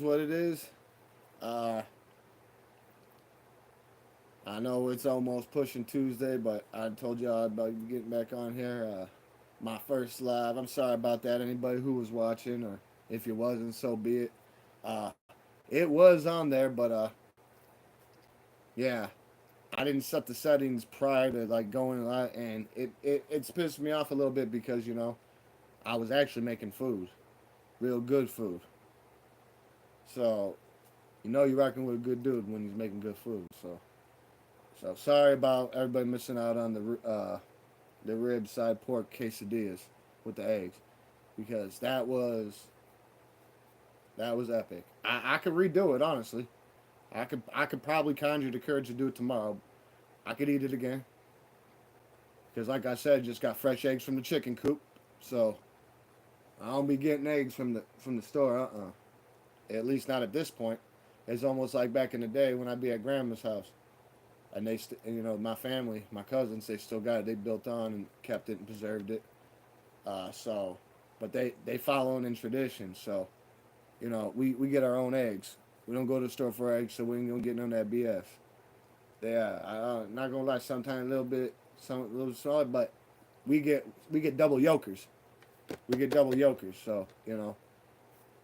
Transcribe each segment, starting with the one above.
what it is. Uh, I know it's almost pushing Tuesday, but I told y'all about getting back on here. My first live. I'm sorry about that. Anybody who was watching, or if you wasn't, so be it. Uh, it was on there, but yeah, I didn't set the settings prior to like going live, and it's pissed me off a little bit because I was actually making food, real good food. So you're rocking with a good dude when he's making good food. So sorry about everybody missing out on the rib side pork quesadillas with the eggs because that was epic. I could redo it honestly. I could probably conjure the courage to do it tomorrow. I could eat it again because like I said, just got fresh eggs from the chicken coop. So I don't be getting eggs from the store. At least not at this point. It's almost like back in the day when I'd be at grandma's house. And my family, my cousins, they still got it. They built on and kept it and preserved it. But they following in tradition. So, we get our own eggs. We don't go to the store for eggs, so we ain't gonna get none of that BS. Yeah, not gonna lie. Sometimes a little smaller, but we get double yolkers. We get double yolkers. So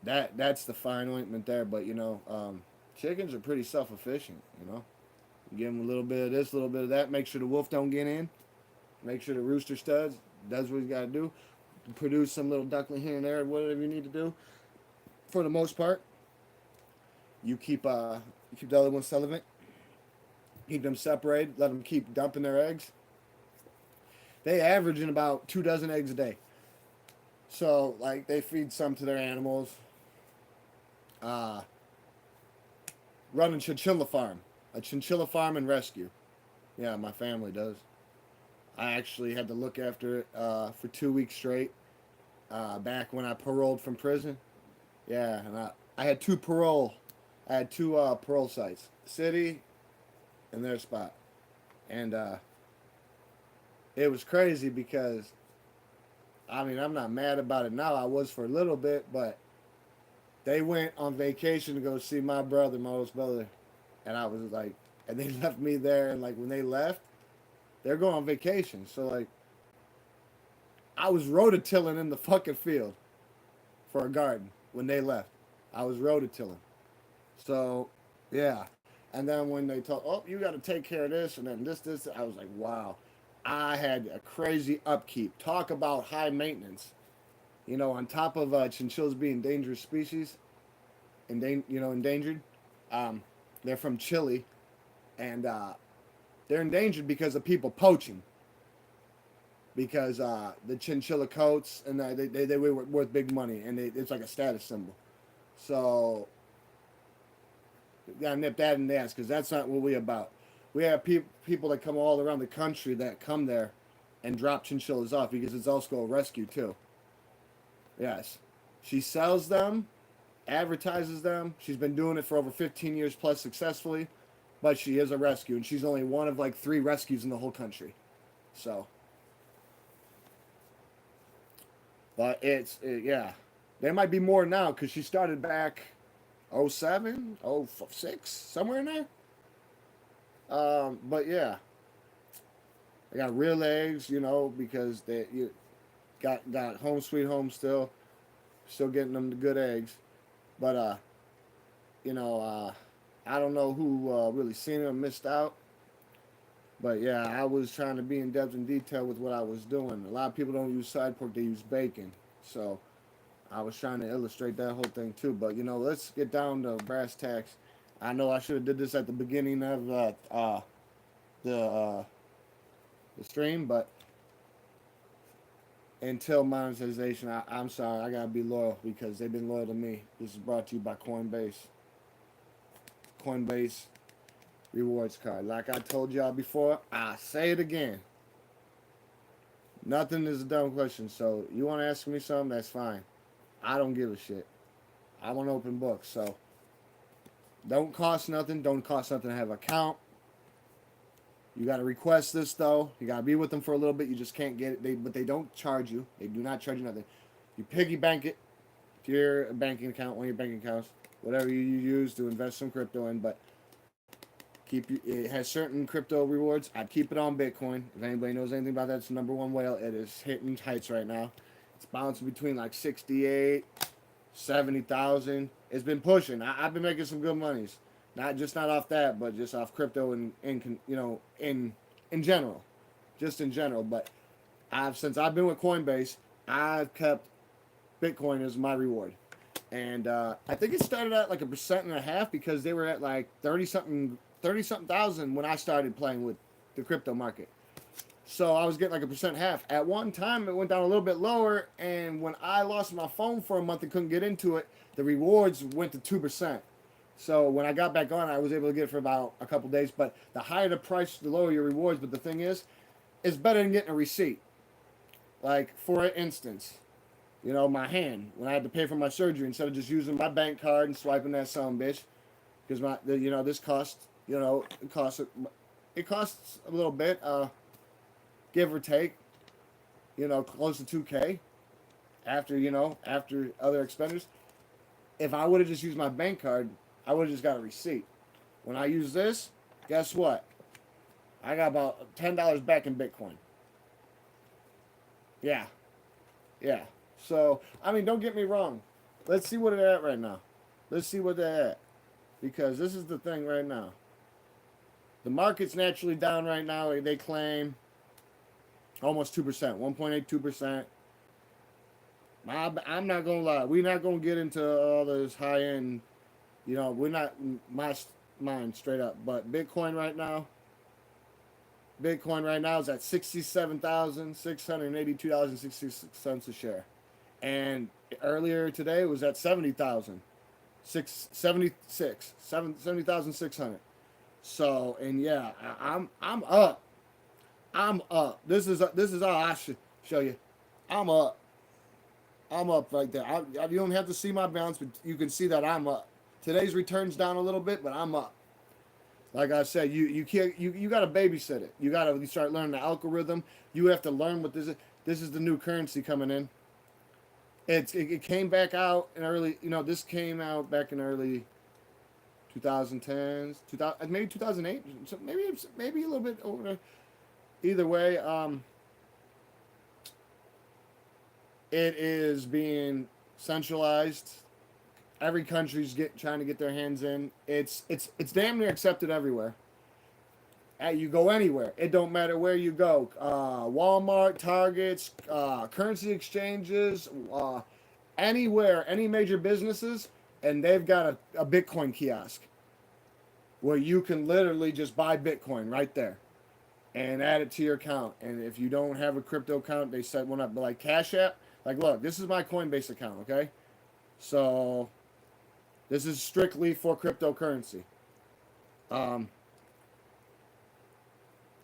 that's the fine ointment there. But chickens are pretty self-efficient. Give them a little bit of this, a little bit of that. Make sure the wolf don't get in. Make sure the rooster studs does what he's got to do. Produce some little duckling here and there, whatever you need to do. For the most part, you keep the other ones celibate. Keep them separated. Let them keep dumping their eggs. They average in about 2 dozen eggs a day. So like they feed some to their animals. Uh, Run a chinchilla farm and rescue. Yeah, my family does. I actually had to look after it for 2 weeks straight. Back when I paroled from prison. Yeah, and I had two parole. I had two parole sites, city and their spot, and it was crazy because I mean I'm not mad about it now. I was for a little bit, but they went on vacation to go see my brother, my oldest brother, and I was like, and they left me there, and like when they left, they're going on vacation, so like I was rototilling in the fucking field for a garden when they left. I was rototilling. So, yeah. And then when they told, oh, you got to take care of this and then this, I was like, wow. I had a crazy upkeep. Talk about high maintenance. On top of chinchillas being dangerous species, endangered. Um, they're from Chile, and they're endangered because of people poaching. Because the chinchilla coats and they were worth big money, and it's like a status symbol. So gotta nip that in the ass because that's not what we about. We have people that come all around the country that come there and drop chinchillas off because it's also a rescue too. Yes, she sells them, advertises them. She's been doing it for over 15 years plus successfully, but she is a rescue and she's only one of like 3 rescues in the whole country. So, but yeah, there might be more now because she started back 07, 06, somewhere in there. But yeah, I got real eggs, because they got home sweet home still getting them the good eggs. But you know, I don't know who really seen it or missed out. But yeah, I was trying to be in depth and detail with what I was doing. A lot of people don't use side pork; they use bacon. So I was trying to illustrate that whole thing too. But let's get down to brass tacks. I know I should have did this at the beginning of the uh, the stream, but until monetization, I'm sorry, I gotta be loyal because they've been loyal to me. This is brought to you by Coinbase. Coinbase rewards card. Like I told y'all before, I say it again. Nothing is a dumb question. So you want to ask me something? That's fine. I don't give a shit. I'm an open book. So don't cost nothing. Don't cost nothing to have an account. You got to request this though. You got to be with them for a little bit. You just can't get it. But they don't charge you. They do not charge you nothing. You piggy bank it to your banking account, one of your banking accounts. whatever you use to invest some crypto in. But it has certain crypto rewards. I'd keep it on Bitcoin. If anybody knows anything about that, it's the number one whale. It is hitting heights right now. It's bouncing between like 68, 70,000. It's been pushing. I've been making some good monies. Not off that, but just off crypto and in general, just in general. But since I've been with Coinbase, I've kept Bitcoin as my reward. And I think it started at like 1.5% because they were at like 30 something thousand when I started playing with the crypto market. So I was getting like 1.5%. At one time, it went down a little bit lower, and when I lost my phone for a month and couldn't get into it, the rewards went to 2%. So when I got back on, I was able to get it for about a couple days. But the higher the price, the lower your rewards. But the thing is, it's better than getting a receipt. Like, for instance, my hand, when I had to pay for my surgery, instead of just using my bank card and swiping that son bitch, because this cost, it costs a little bit, give or take, close to 2K after other expenditures. If I would have just used my bank card, I would have just got a receipt. When I use this, guess what? I got about $10 back in Bitcoin. Yeah. So, don't get me wrong. Let's see what they're at right now. Let's see what they're at. Because this is the thing right now. The market's naturally down right now. They claim almost 2%, 1.82%. I'm not going to lie. We're not going to get into all those high-end, we're not, mine straight up. But Bitcoin right now is at $67,682.66 a share. And earlier today it was at 70,600. So, and yeah, I'm up. I'm up. This is all I should show you. I'm up right there. You don't have to see my balance, but you can see that I'm up. Today's return's down a little bit, but I'm up. Like I said, you can't you got to babysit it. You got to start learning the algorithm. You have to learn what this is. This is the new currency coming in. It came back out in early. This came out back in early 2010s, maybe 2008. So maybe a little bit older. Either way, it is being centralized. Every country's trying to get their hands in. It's damn near accepted everywhere. You go anywhere. It don't matter where you go. Walmart, Targets, currency exchanges, anywhere, any major businesses, and they've got a Bitcoin kiosk where you can literally just buy Bitcoin right there and add it to your account. And if you don't have a crypto account, they set one up. But like Cash App, like look, this is my Coinbase account, okay? So this is strictly for cryptocurrency.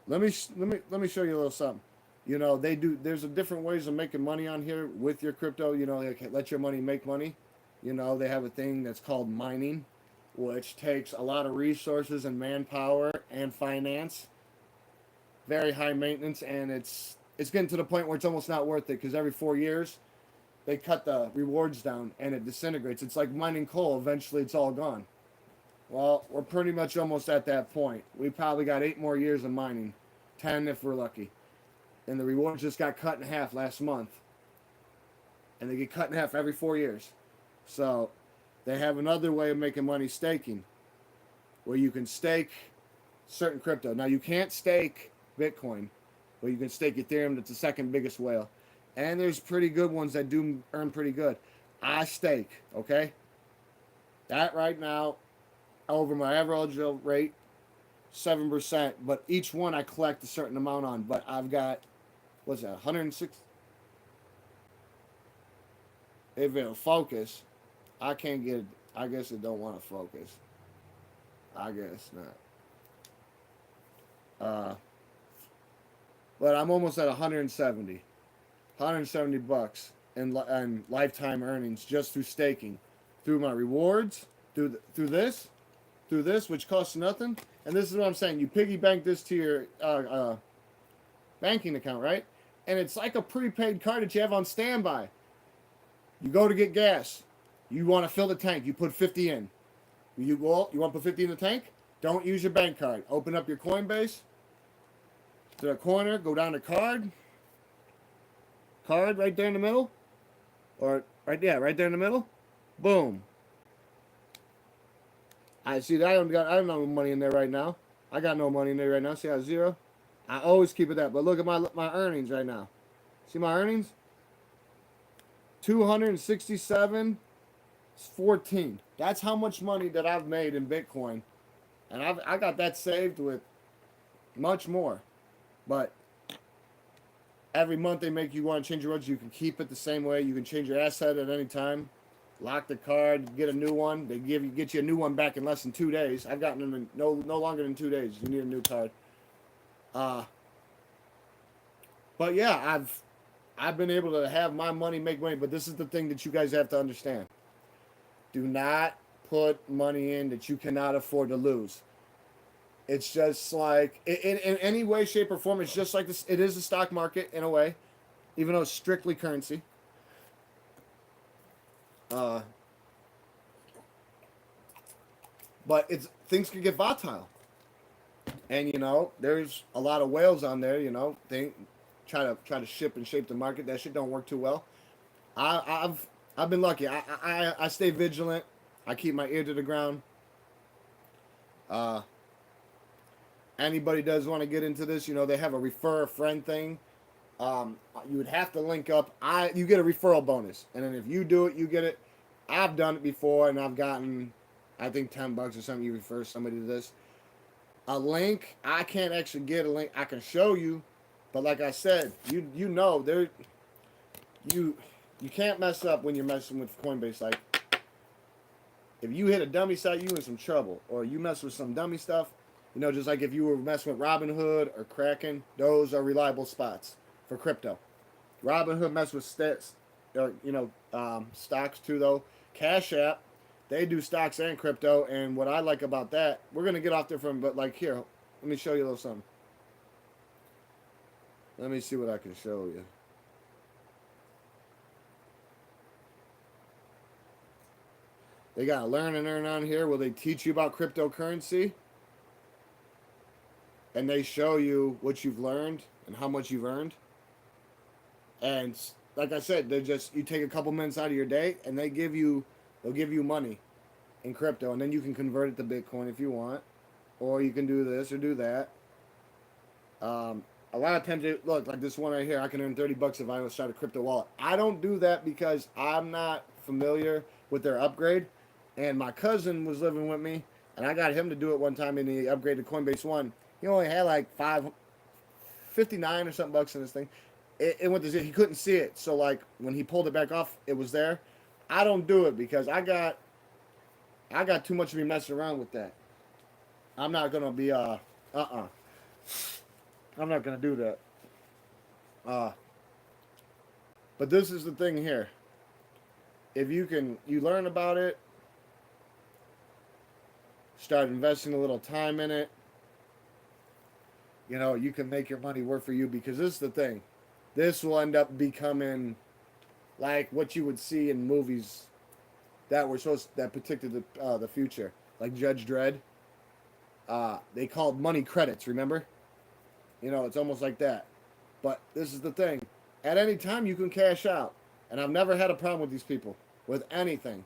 Let me show you a little something. There's a different ways of making money on here with your crypto. They let your money make money. They have a thing that's called mining, which takes a lot of resources and manpower and finance. Very high maintenance, and it's getting to the point where it's almost not worth it because every 4 years they cut the rewards down and it disintegrates. It's like mining coal. Eventually, it's all gone. Well, we're pretty much almost at that point. We probably got 8 more years of mining, 10 if we're lucky. And the rewards just got cut in half last month. And they get cut in half every 4 years. So they have another way of making money, staking, where you can stake certain crypto. Now, you can't stake Bitcoin, but you can stake Ethereum. That's the second biggest whale. And there's pretty good ones that do earn pretty good. I stake, okay? That right now, over my average rate, 7%. But each one I collect a certain amount on. But I've got, what's that, 106? If it'll focus, I can't get it. I guess it don't want to focus. I guess not. But I'm almost at 170 bucks in lifetime earnings just through staking, through my rewards, through this, which costs nothing. And this is what I'm saying. You piggy bank this to your banking account, right? And it's like a prepaid card that you have on standby. You go to get gas. You want to fill the tank, you put 50 in. You want to put 50 in the tank? Don't use your bank card. Open up your Coinbase to the corner, go down to card. Card right there in the middle. Or right there in the middle. Boom. I see that I don't have no money in there right now. I got no money in there right now. See how 0? I always keep it that. But look at my earnings right now. See my earnings? 267.14. That's how much money that I've made in Bitcoin. And I got that saved with much more. But every month they make you want to change your roads. You can keep it the same way. You can change your asset at any time. Lock the card, get a new one. They get you a new one back in less than 2 days. I've gotten them in no longer than 2 days. You need a new card. But yeah, I've been able to have my money make money. But this is the thing that you guys have to understand. Do not put money in that you cannot afford to lose. It's just like in any way, shape, or form. It's just like this. It is a stock market in a way, even though it's strictly currency. But things can get volatile, and there's a lot of whales on there. They try to ship and shape the market. That shit don't work too well. I've been lucky. I stay vigilant. I keep my ear to the ground. Anybody does want to get into this, they have a refer a friend thing. You would have to link up. You get a referral bonus, and then if you do it, you get it. I've done it before, and I've gotten, I think, $10 or something. You refer somebody to this. A link, I can't actually get a link. I can show you, but like I said, you can't mess up when you're messing with Coinbase. Like, if you hit a dummy site, you in some trouble, or you mess with some dummy stuff. Just like if you were messing with Robinhood or Kraken, those are reliable spots for crypto. Robinhood mess with stocks too, though. Cash App, they do stocks and crypto. And what I like about that, we're gonna get off there but like here, let me show you a little something. Let me see what I can show you. They got Learn and Earn on here where they teach you about cryptocurrency. And they show you what you've learned and how much you've earned. And like I said, you take a couple minutes out of your day and they'll give you money in crypto, and then you can convert it to Bitcoin if you want, or you can do this or do that. A lot of times, look, like this one right here, I can earn $30 if I start a crypto wallet. I don't do that because I'm not familiar with their upgrade, and my cousin was living with me, and I got him to do it one time, and he upgraded Coinbase One. He only had like $59 or something bucks in this thing. It went to zero. He couldn't see it. So like when he pulled it back off, it was there. I don't do it because I got too much to be messing around with that. I'm not gonna be I'm not gonna do that. But this is the thing here. If you learn about it, start investing a little time in it. You can make your money work for you, because this is the thing. This will end up becoming like what you would see in movies that predicted the future, like Judge Dredd. They called money credits, remember? It's almost like that. But this is the thing. At any time, you can cash out. And I've never had a problem with these people, with anything.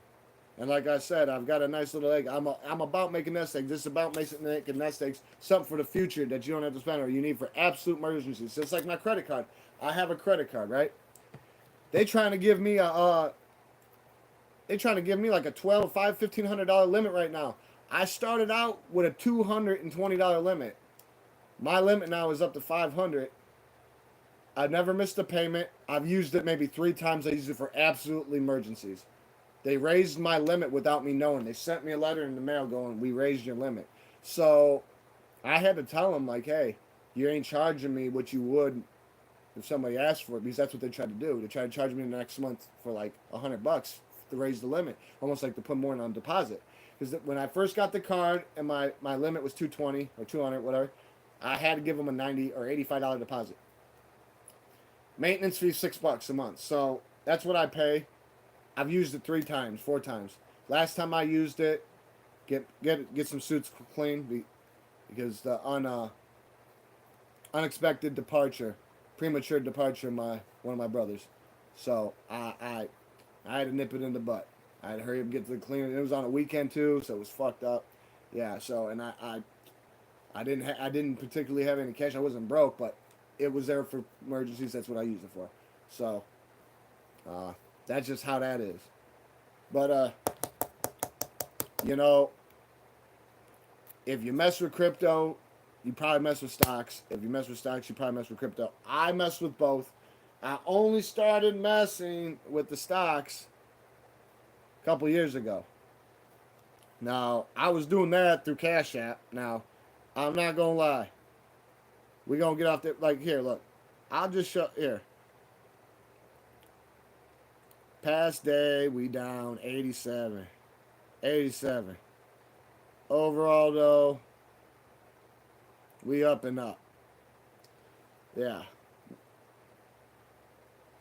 And like I said, I've got a nice little egg. I'm about making nest eggs. This is about making nest eggs. Something for the future that you don't have to spend or you need for absolute emergencies. Just like my credit card. I have a credit card, right? They trying to give me like a $1,500 limit right now. I started out with a $220 limit. My limit now is up to $500. I've never missed a payment. I've used it maybe 3 times. I used it for absolutely emergencies. They raised my limit without me knowing. They sent me a letter in the mail going, "We raised your limit." So I had to tell them, like, hey, you ain't charging me what you would if somebody asked for it, because that's what they tried to do. They tried to charge me the next month for like $100 to raise the limit, almost like to put more in on deposit. Because when I first got the card and my limit was $220 or $200, whatever, I had to give them a $90 or $85 deposit. Maintenance fee $6 a month. So that's what I pay. I've used it 3 times, 4 times. Last time I used it, get some suits clean because the unexpected departure, premature departure of one of my brothers. So I had to nip it in the butt. I had to hurry up and get to the cleaner. It was on a weekend too, so it was fucked up. Yeah. So and I didn't particularly have any cash. I wasn't broke, but it was there for emergencies. That's what I used it for. So that's just how that is. But you know, if you mess with crypto, you probably mess with stocks. If you mess with stocks, you probably mess with crypto. I mess with both. I only started messing with the stocks a couple years ago. Now, I was doing that through Cash App. Now, I'm not going to lie. We're going to get off there. Like, here, look. I'll just show. Here. Past day, we down 87. 87. Overall, though, we up and up. Yeah.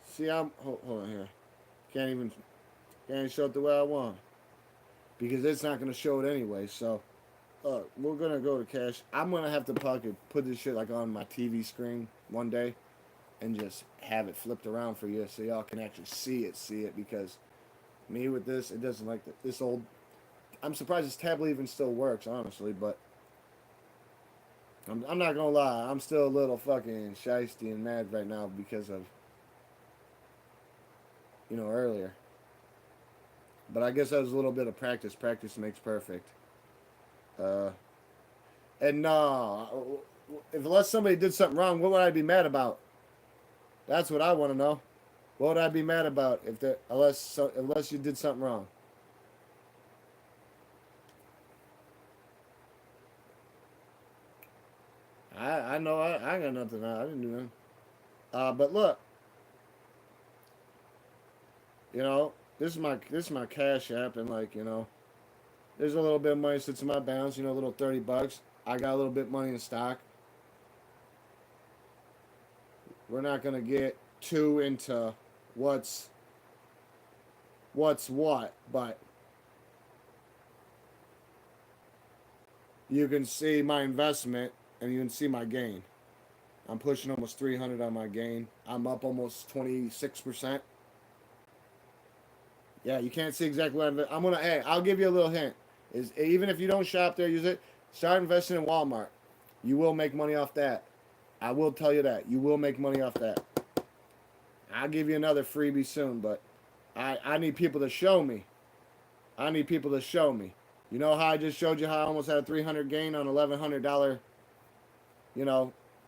See, hold on here. Can't even show it the way I want because it's not gonna show it anyway. So, we're gonna go to cash. I'm gonna have to put this shit like on my TV screen one day, and just have it flipped around for you so y'all can actually see it because me with this, it doesn't like this old. I'm surprised this tablet even still works, honestly, but I'm not gonna lie. I'm still a little fucking shiesty and mad right now because of earlier. But I guess that was a little bit of practice. Practice makes perfect. And no, unless somebody did something wrong, what would I be mad about? That's what I want to know. What would I be mad about unless you did something wrong? I know I got nothing. I didn't do nothing. But look, this is my Cash App, and there's a little bit of money sits in my balance. A little $30. I got a little bit of money in stock. We're not gonna get too into what's what, but you can see my investment and you can see my gain. I'm pushing almost 300 on my gain. I'm up almost 26%. Yeah, you can't see exactly what I'll give you a little hint. Is even if you don't shop there, use it. Start investing in Walmart. You will make money off that. I will tell you that. You will make money off that. I'll give you another freebie soon, but I need people to show me. I need people to show me. You know how I just showed you how I almost had a 300 gain on $1,100,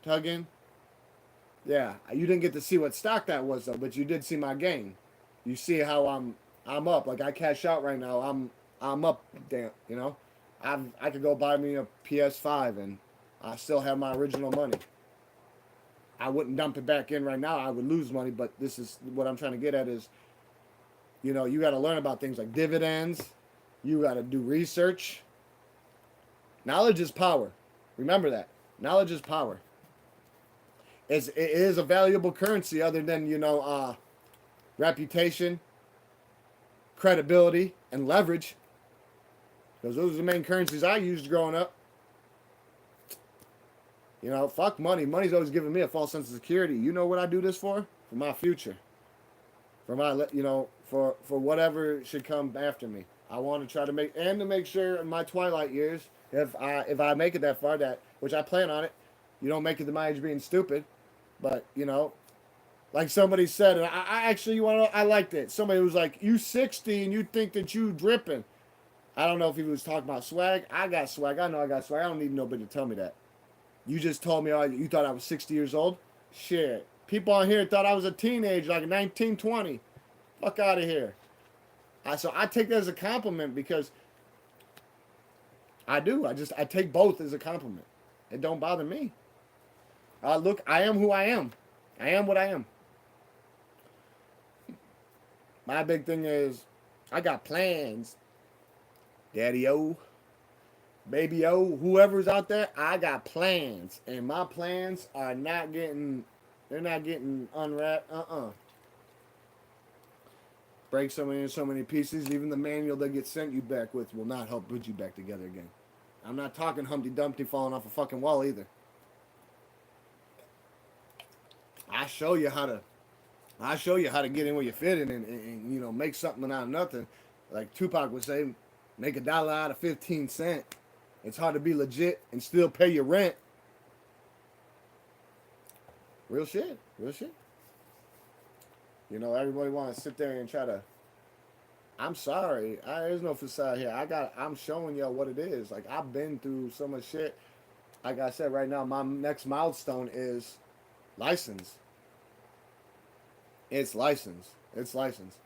tug in? Yeah, you didn't get to see what stock that was though, but you did see my gain. You see how I'm up. Like I cash out right now. I'm up. Damn, I could go buy me a PS5 and I still have my original money. I wouldn't dump it back in right now. I would lose money, but this is what I'm trying to get at is, you got to learn about things like dividends. You got to do research. Knowledge is power. Remember that. Knowledge is power. It is a valuable currency other than, reputation, credibility, and leverage. Because those are the main currencies I used growing up. Fuck money. Money's always given me a false sense of security. You know what I do this for? For my future. For my, for whatever should come after me. I want to try to make sure in my twilight years, if I make it that far, which I plan on it, you don't make it to my age being stupid, but like somebody said, and I actually I liked it. Somebody was like, "You 60 and you think that you dripping." I don't know if he was talking about swag. I got swag. I know I got swag. I don't need nobody to tell me that. You just told me you thought I was 60 years old. Shit, people on here thought I was a teenager, like 19, 20. Fuck out of here. So I take that as a compliment because I do. I take both as a compliment. It don't bother me. Look, I am who I am. I am what I am. My big thing is I got plans. Daddy-o, baby-o, whoever's out there, I got plans. And my plans are they're not getting unwrapped. break so many pieces. Even the manual that gets sent you back with will not help put you back together again. I'm not talking Humpty Dumpty falling off a fucking wall either. I show you how to get in where you fit in and you know, make something out of nothing. Like Tupac would say, make $1 out of 15 cents. It's hard to be legit and still pay your rent. Real shit. Real shit. You know, everybody want to sit there and try to. I'm sorry. There's no facade here. I'm showing y'all what it is. Like, I've been through so much shit. Like I said, right now, my next milestone is license. It's license. It's license.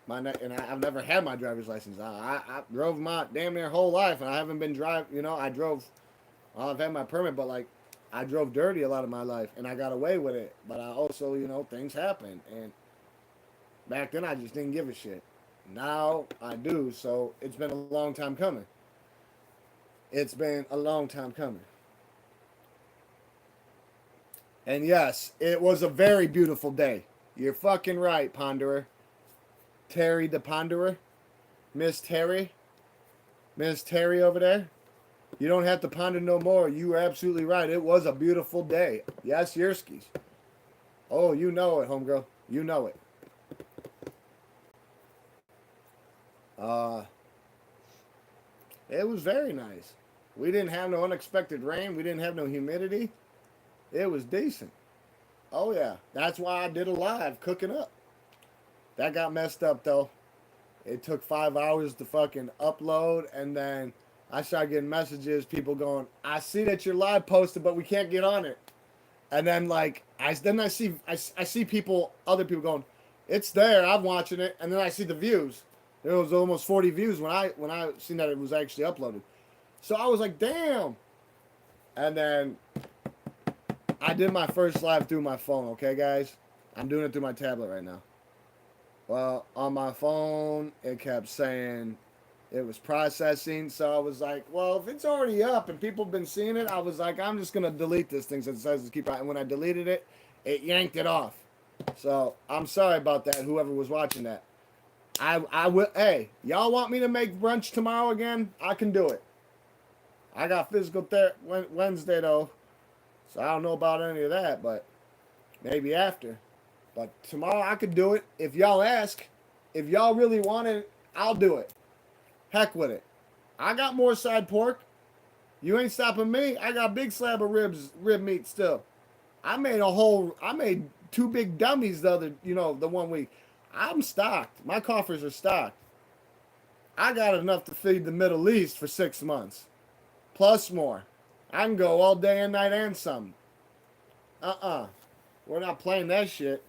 And I've never had my driver's license. I drove my damn near whole life, and I haven't been driving. You know, I've had my permit, but like, I drove dirty a lot of my life, and I got away with it. But I also, you know, things happen, and back then I just didn't give a shit. Now I do, so it's been a long time coming. It's been a long time coming. And yes, it was a very beautiful day. You're fucking right, Ponderer. Terry the Ponderer. Miss Terry over there. You don't have to ponder no more. You were absolutely right. It was a beautiful day. Yes, Yerskis. Oh, you know it, homegirl. You know it. It was very nice. We didn't have no unexpected rain. We didn't have no humidity. It was decent. Oh, yeah. That's why I did a live cooking up. That got messed up, though. It took 5 hours to fucking upload, and then I started getting messages, people going, I see that you're live posted, but we can't get on it. And then, like, I see people, other people going, it's there, I'm watching it, and then I see the views. There was almost 40 views when I seen that it was actually uploaded. So I was like, damn. And then I did my first live through my phone, okay, guys? I'm doing it through my tablet right now. Well, on my phone, it kept saying it was processing. So I was like, well, if it's already up and people have been seeing it, I was like, I'm just going to delete this thing since it says to keep out. And when I deleted it, it yanked it off. So I'm sorry about that, whoever was watching that. I will. Hey, y'all want me to make brunch tomorrow again? I can do it. I got physical therapy Wednesday, though. So I don't know about any of that, but maybe after. But tomorrow I could do it. If y'all ask, if y'all really want it, I'll do it. Heck with it. I got more side pork. You ain't stopping me. I got a big slab of rib meat still. I made 2 big dummies the 1 week. I'm stocked. My coffers are stocked. I got enough to feed the Middle East for 6 months. Plus more. I can go all day and night and some. We're not playing that shit.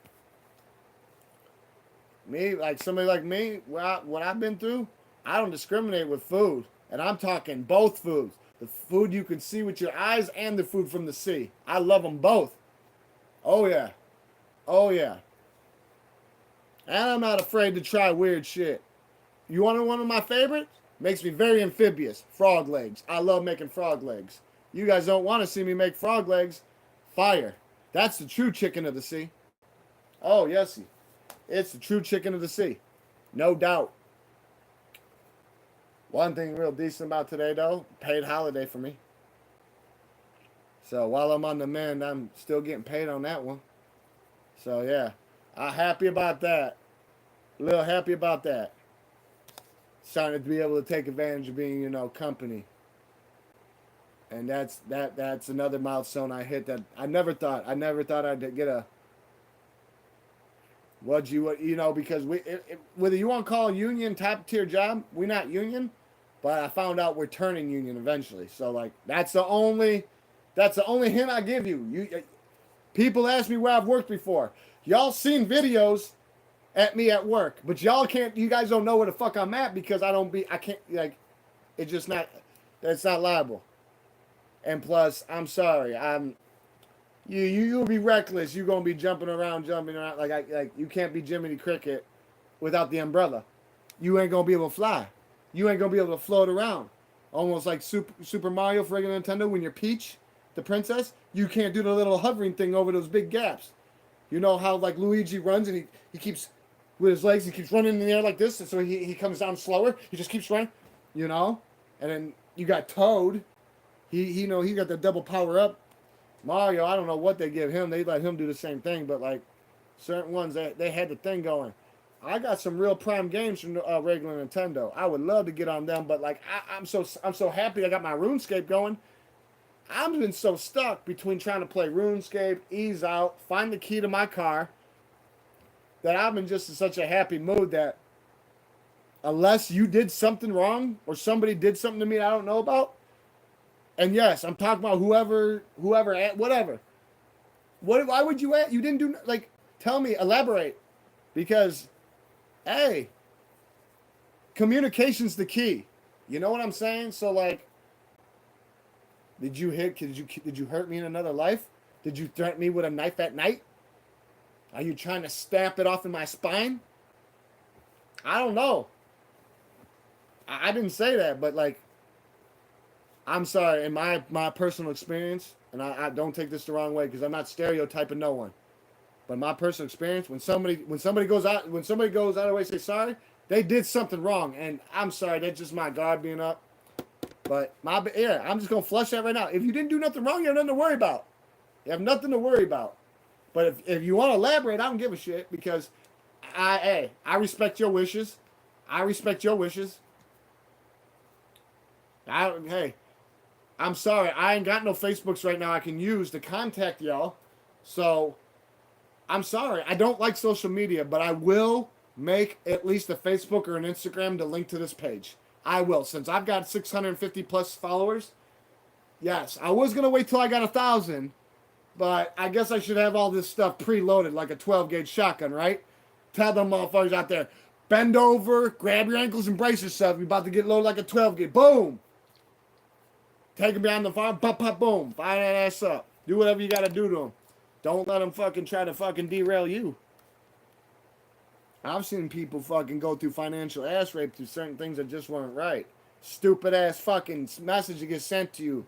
Me, like somebody like me, what I've been through, I don't discriminate with food. And I'm talking both foods. The food you can see with your eyes and the food from the sea. I love them both. Oh, yeah. Oh, yeah. And I'm not afraid to try weird shit. You want one of my favorites? Makes me very amphibious. Frog legs. I love making frog legs. You guys don't want to see me make frog legs. Fire. That's the true chicken of the sea. Oh, yes. It's the true chicken of the sea. No doubt. One thing real decent about today, though, paid holiday for me. So while I'm on the mend, I'm still getting paid on that one. So, yeah. I'm happy about that. A little happy about that. Starting to be able to take advantage of being, company. And that's another milestone I hit that I never thought I'd get a because whether you want to call a union top tier job, we're not union, but I found out we're turning union eventually. So like that's the only hint I give you. People ask me where I've worked before. Y'all seen videos at me at work, but you guys don't know where the fuck I'm at because it's not liable. And plus, I'm sorry, you'll be reckless. You're gonna be jumping around like you can't be Jiminy Cricket without the umbrella. You ain't gonna be able to fly. You ain't gonna be able to float around. Almost like Super Mario for regular Nintendo when you're Peach, the princess. You can't do the little hovering thing over those big gaps. You know how like Luigi runs and he keeps with his legs. He keeps running in the air like this, and so he comes down slower. He just keeps running, you know. And then you got Toad. He got the double power up. Mario, I don't know what they give him. They let him do the same thing, but like certain ones, they had the thing going. I got some real prime games from regular Nintendo. I would love to get on them, but like I'm so happy I got my RuneScape going. I've been so stuck between trying to play RuneScape, ease out, find the key to my car, that I'm in just such a happy mood that unless you did something wrong or somebody did something to me I don't know about, and yes, I'm talking about whoever, whatever. Why would you you didn't do, like, tell me, elaborate, because, hey, communication's the key. You know what I'm saying? So like, did you hurt me in another life? Did you threaten me with a knife at night? Are you trying to stamp it off in my spine? I don't know. I didn't say that, but like, I'm sorry, in my personal experience, and I don't take this the wrong way because I'm not stereotyping no one, but my personal experience, when somebody goes out of the way to say sorry, they did something wrong, and I'm sorry, that's just my guard being up. But I'm just gonna flush that right now. If you didn't do nothing wrong, you have nothing to worry about. You have nothing to worry about. But if you want to elaborate, I don't give a shit, because I respect your wishes. I respect your wishes. I'm sorry, I ain't got no Facebooks right now I can use to contact y'all. So, I'm sorry. I don't like social media, but I will make at least a Facebook or an Instagram to link to this page. I will, since I've got 650 plus followers. Yes, I was going to wait till I got 1,000, but I guess I should have all this stuff preloaded like a 12-gauge shotgun, right? Tell them motherfuckers out there, bend over, grab your ankles and brace yourself. You're about to get loaded like a 12-gauge. Boom! Take him behind the farm, pop, pop, boom. Fire that ass up. Do whatever you got to do to him. Don't let him fucking try to fucking derail you. I've seen people fucking go through financial ass rape through certain things that just weren't right. Stupid ass fucking message that gets sent to you.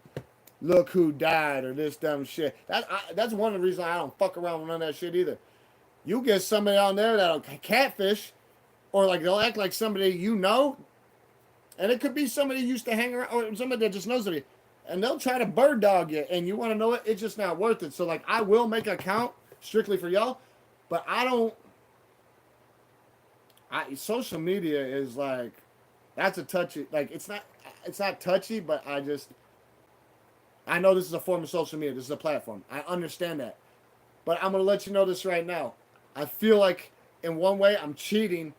Look who died, or this dumb shit. That's one of the reasons I don't fuck around with none of that shit either. You get somebody on there that'll catfish, or like they'll act like somebody you know, and it could be somebody you used to hang around, or somebody that just knows of you, and they'll try to bird dog you, and you want to know it, it's just not worth it. So like, I will make an account strictly for y'all, but I don't. Social media is like, that's a touchy, like, it's not touchy, but I know this is a form of social media. This is a platform. I understand that. But I'm going to let you know this right now. I feel like in one way I'm cheating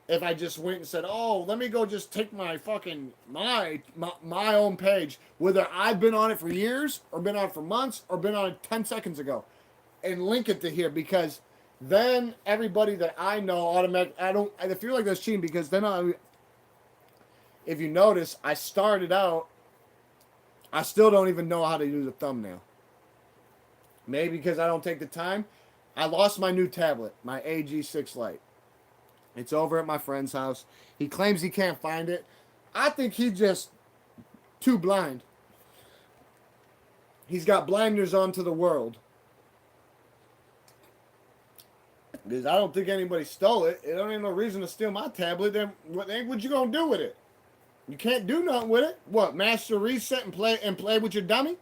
if I just went and said, oh, let me go just take my fucking, my own page, whether I've been on it for years or been on it for months or been on it 10 seconds ago, and link it to here, because then everybody that I know I feel like that's cheating, because then if you notice, I started out, I still don't even know how to use a thumbnail. Maybe because I don't take the time. I lost my new tablet, my AG6 Lite. It's over at my friend's house. He claims he can't find it. I think he's just too blind. He's got blinders onto the world. Because I don't think anybody stole it. It don't ain't no reason to steal my tablet. Then what you gonna do with it? You can't do nothing with it. What, master reset and play with your dummy?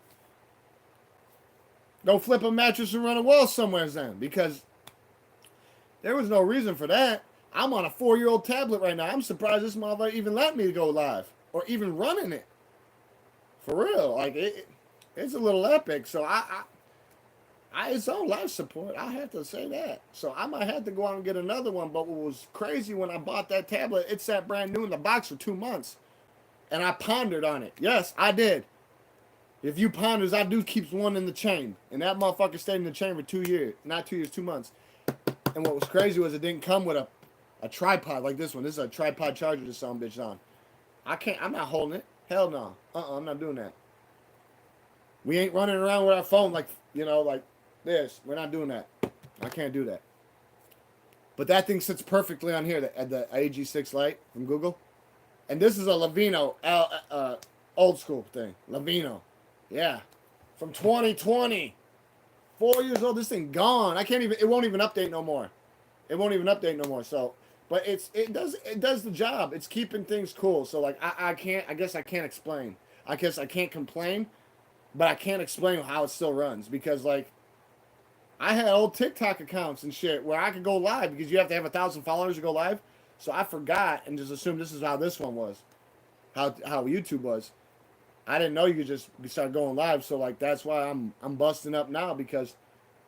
Go flip a mattress and run a wall somewhere then, because there was no reason for that. I'm on a 4-year-old tablet right now. I'm surprised this motherfucker even let me go live or even running it. For real, like it's a little epic. So it's on life support. I have to say that. So I might have to go out and get another one. But what was crazy when I bought that tablet, it sat brand new in the box for 2 months. And I pondered on it. Yes, I did. If you ponders, I do keeps one in the chain. And that motherfucker stayed in the chain for 2 years. Not 2 years, 2 months. And what was crazy was it didn't come with a tripod like this one. This is a tripod charger this son bitch on. I'm not holding it. Hell no. I'm not doing that. We ain't running around with our phone like this. We're not doing that. I can't do that. But that thing sits perfectly on here, the AG6 Lite from Google. And this is a Lavino, old school thing. Lavino. Yeah. From 2020. 4 years old. This thing gone. It won't even update no more. It won't even update no more. So, but it does the job. It's keeping things cool. So like I guess I can't explain. I guess I can't complain, but I can't explain how it still runs because like I had old TikTok accounts and shit where I could go live because you have to have 1,000 followers to go live. So I forgot and just assumed this is how this one was, how YouTube was. I didn't know you could just start going live. So like that's why I'm busting up now because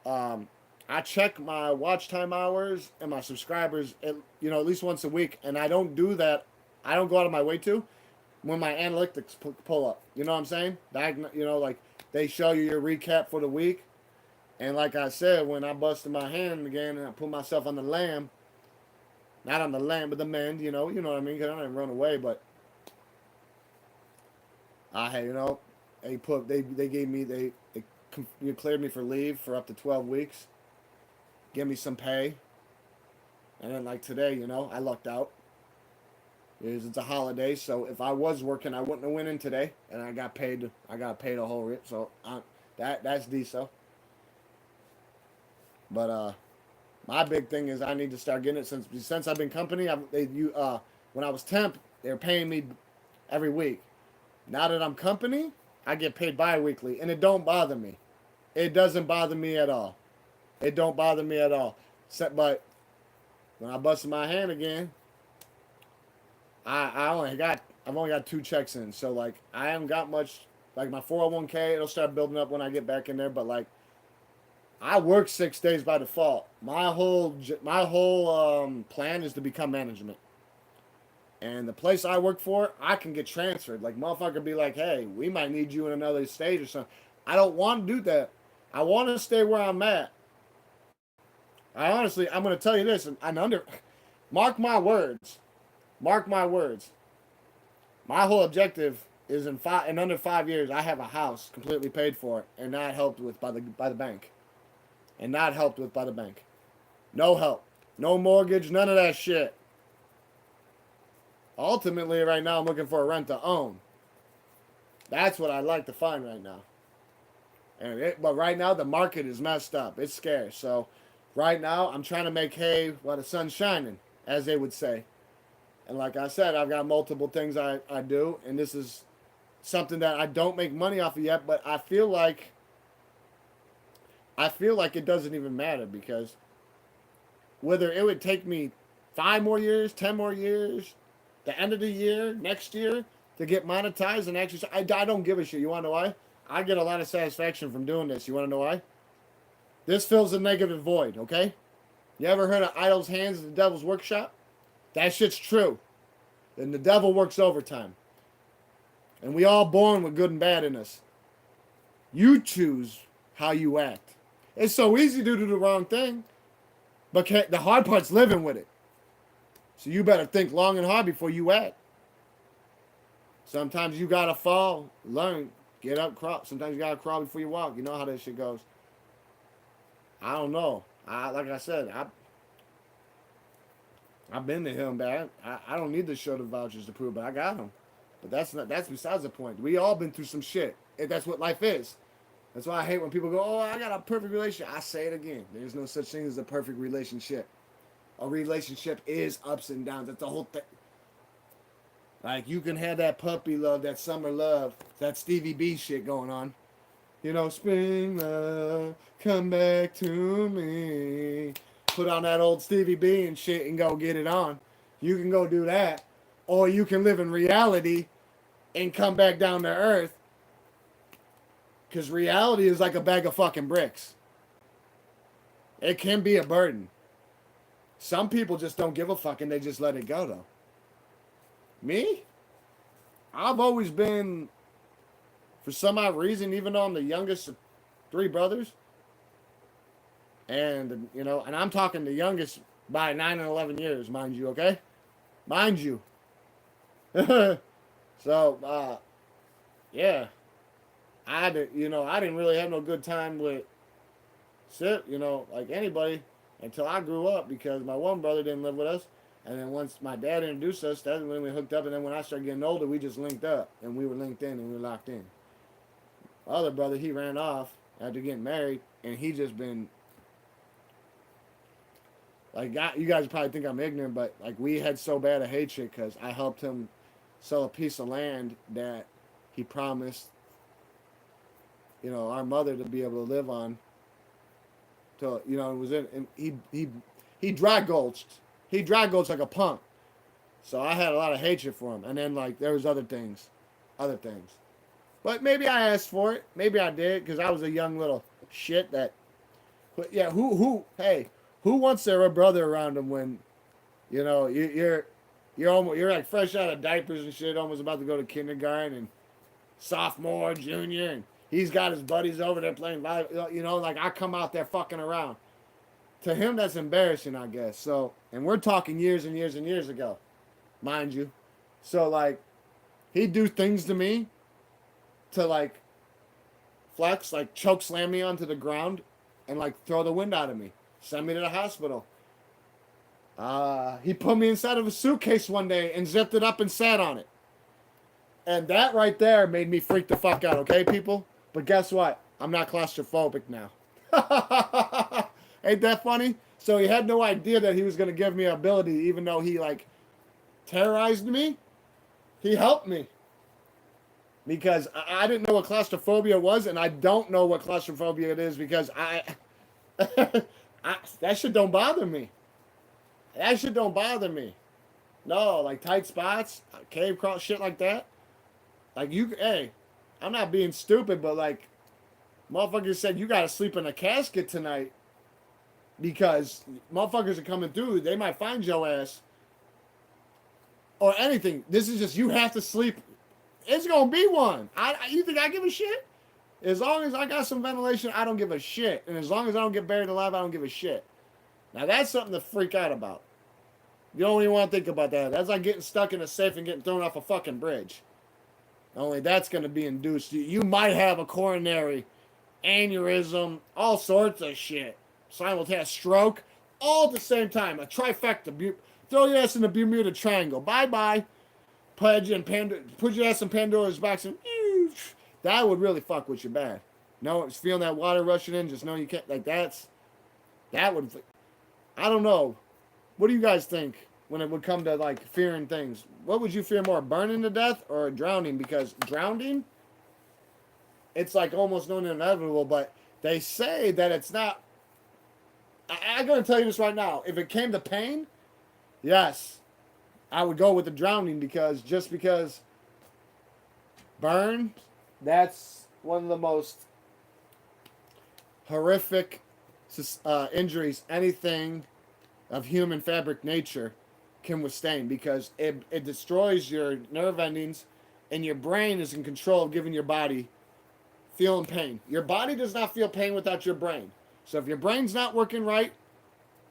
um, I check my watch time hours and my subscribers at least once a week, and I don't do that. I don't go out of my way to when my analytics pull up. You know what I'm saying? Like they show you your recap for the week. And like I said, when I busted my hand again and I put myself on the lamb, not on the lamb, but the mend, you know what I mean? Because I didn't run away, but I had, they gave me, they cleared me for leave for up to 12 weeks, give me some pay. And then like today, I lucked out. It's a holiday, so if I was working, I wouldn't have went in today, and I got paid. I got paid a whole rip, so that's decent. But my big thing is I need to start getting it since I've been company. When I was temp, they were paying me every week. Now that I'm company, I get paid bi-weekly, and it don't bother me. It doesn't bother me at all. It don't bother me at all. But when I busted my hand again, I've only got 2 checks in, so like I haven't got much. Like my 401k, it'll start building up when I get back in there. But like I work 6 days by default. My whole plan is to become management. And the place I work for, I can get transferred. Like motherfucker be like, hey, we might need you in another stage or something. I don't want to do that. I want to stay where I'm at. I'm gonna tell you this, mark my words. Mark my words. My whole objective is in under 5 years, I have a house completely paid for and not helped with by the bank. And not helped with by the bank. No help. No mortgage, none of that shit. Ultimately, right now, I'm looking for a rent to own. That's what I'd like to find right now. But right now, the market is messed up. It's scarce. So, right now, I'm trying to make hay while the sun's shining, as they would say. And like I said, I've got multiple things I do, and this is something that I don't make money off of yet, but I feel like it doesn't even matter because whether it would take me 5 more years, 10 more years, the end of the year, next year, to get monetized and actually, I don't give a shit. You want to know why? I get a lot of satisfaction from doing this. You want to know why? This fills a negative void, okay? You ever heard of idle's hands at the devil's workshop? That shit's true. And the devil works overtime. And we all born with good and bad in us. You choose how you act. It's so easy to do the wrong thing. But the hard part's living with it. So you better think long and hard before you act. Sometimes you gotta fall, learn, get up, crawl. Sometimes you gotta crawl before you walk. You know how that shit goes. I don't know. Like I said, I've been to him, but I don't need to show the vouchers to prove, but I got them. But that's besides the point. We all been through some shit. That's what life is. That's why I hate when people go, oh, I got a perfect relationship. I say it again. There's no such thing as a perfect relationship. A relationship is ups and downs. That's the whole thing. Like, you can have that puppy love, that summer love, that Stevie B shit going on. Spring love, come back to me. Put on that old Stevie B and shit and go get it on. You can go do that. Or you can live in reality and come back down to earth. Because reality is like a bag of fucking bricks. It can be a burden. Some people just don't give a fuck and they just let it go, though. Me? I've always been, for some odd reason, even though I'm the youngest of 3 brothers, and, and I'm talking the youngest by 9 and 11 years, mind you, okay? Mind you. So, yeah. I didn't really have no good time with like anybody until I grew up because my one brother didn't live with us. And then once my dad introduced us, that's when we hooked up. And then when I started getting older, we just linked up. And we were linked in and we were locked in. My other brother, he ran off after getting married. And he just been Like, you guys probably think I'm ignorant, but like we had so bad a hatred because I helped him sell a piece of land that he promised, our mother to be able to live on. To it was in, and he dry gulched. He dry gulched like a punk. So I had a lot of hatred for him, and then like there was other things. But maybe I asked for it. Maybe I did because I was a young little shit that. But yeah, hey, who wants their brother around them when, you're like fresh out of diapers and shit, almost about to go to kindergarten and sophomore, junior, and he's got his buddies over there playing volleyball. Like I come out there fucking around. To him, that's embarrassing, I guess. So, and we're talking years and years and years ago, mind you. So like, he'd do things to me to like flex, like choke slam me onto the ground and like throw the wind out of me, send me to the hospital. He put me inside of a suitcase one day and zipped it up and sat on it. And that right there made me freak the fuck out, okay, people? But guess what? I'm not claustrophobic now. Ain't that funny? So he had no idea that he was going to give me an ability, even though he like terrorized me. He helped me. Because I didn't know what claustrophobia was, and I don't know what claustrophobia it is because that shit don't bother me. That shit don't bother me. No, like tight spots, cave crawl, shit like that. Like hey, I'm not being stupid, but like, motherfuckers said you gotta sleep in a casket tonight because motherfuckers are coming through. They might find your ass or anything. This is just you have to sleep. It's gonna be one. You think I give a shit? As long as I got some ventilation, I don't give a shit. And as long as I don't get buried alive, I don't give a shit. Now that's something to freak out about. You don't even want to think about that. That's like getting stuck in a safe and getting thrown off a fucking bridge. Only that's going to be induced. You might have a coronary aneurysm, all sorts of shit. Simultaneous stroke, all at the same time. A trifecta. Throw your ass in the Bermuda Triangle. Bye-bye. Put your ass in Pandora's box and that would really fuck with you bad. No, it's feeling that water rushing in. Just know you can't. Like that would. I don't know. What do you guys think when it would come to like fearing things? What would you fear more, burning to death or drowning? Because drowning, it's like almost known inevitable. But they say that it's not. I'm gonna tell you this right now. If it came to pain, yes, I would go with the drowning because burn, that's one of the most horrific injuries anything of human fabric nature can withstand because it destroys your nerve endings and your brain is in control of giving your body feeling pain. Your body does not feel pain without your brain. So if your brain's not working right,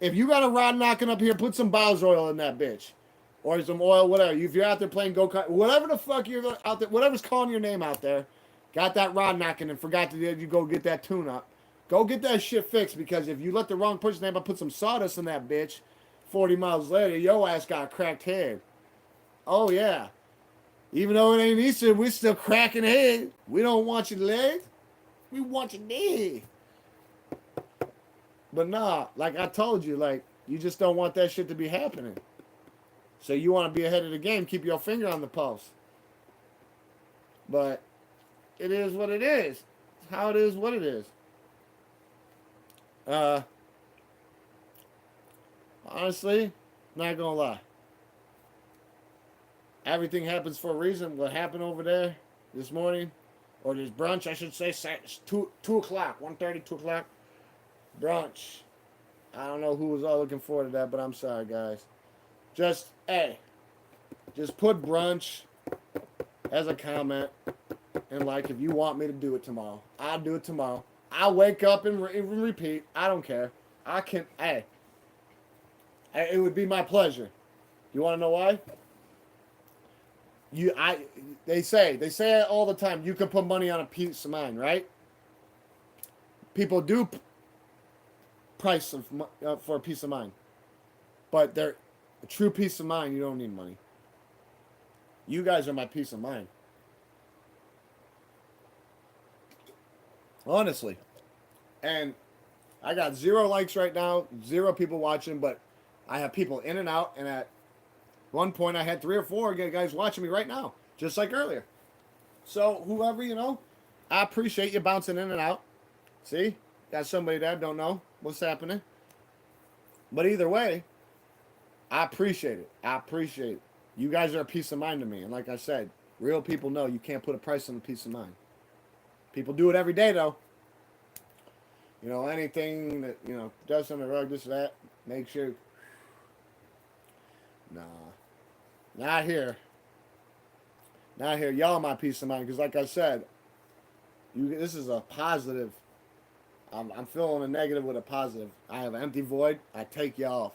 if you got a rod knocking up here, put some Bow's oil in that bitch. Or some oil, whatever. If you're out there playing go-kart, whatever the fuck you're out there, whatever's calling your name out there, got that rod knocking and forgot to you go get that tune up. Go get that shit fixed because if you let the wrong person name up, put some sawdust in that bitch, 40 miles later, your ass got a cracked head. Oh, yeah. Even though it ain't Easter, we're still cracking head. We don't want your leg. We want your knee. But nah, like I told you, like, you just don't want that shit to be happening. So you want to be ahead of the game, keep your finger on the pulse. But it is what it is. It's how it is what it is. Honestly, not gonna lie. Everything happens for a reason. What happened over there this morning, or this brunch, I should say, 2 o'clock, 1:30, 2 o'clock, brunch. I don't know who was all looking forward to that, but I'm sorry, guys. Just put brunch as a comment, and like, if you want me to do it tomorrow, I'll do it tomorrow. I'll wake up and repeat. I don't care. It would be my pleasure. You want to know why? They say it all the time. You can put money on a peace of mind, right? People do price for a peace of mind, but they're a true peace of mind. You don't need money. You guys are my peace of mind. Honestly. And I got 0 likes right now, 0 people watching, but I have people in and out, and at one point I had 3 or 4 guys watching me right now, just like earlier. So whoever, I appreciate you bouncing in and out. See, got somebody there, don't know what's happening. But either way, I appreciate it. I appreciate it. You guys are a peace of mind to me. And like I said, real people know you can't put a price on a peace of mind. People do it every day, though. Anything that, does on the rug, this, that, make sure. Nah. Not here. Not here. Y'all my peace of mind. Because like I said, this is a positive. I'm filling a negative with a positive. I have an empty void. I take y'all.